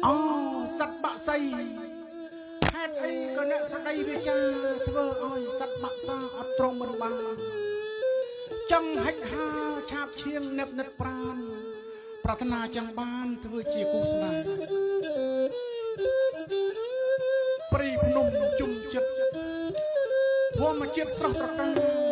អូសត្វបាក់សៃហេតុអីក៏អ្នកស្ដីវាចាធ្វើឲ្យសត្វបាក់សាអត់ត្រង់មិនបានចង់ហិចហាឆាបឈៀងនឹកនិតប្រានប្រាថ្នាចង់បានធ្វើជាគូស្នេហ៍ព្រៃភ្នំជុំចិត្តធម្មជាតិស្រស់ត្រកាល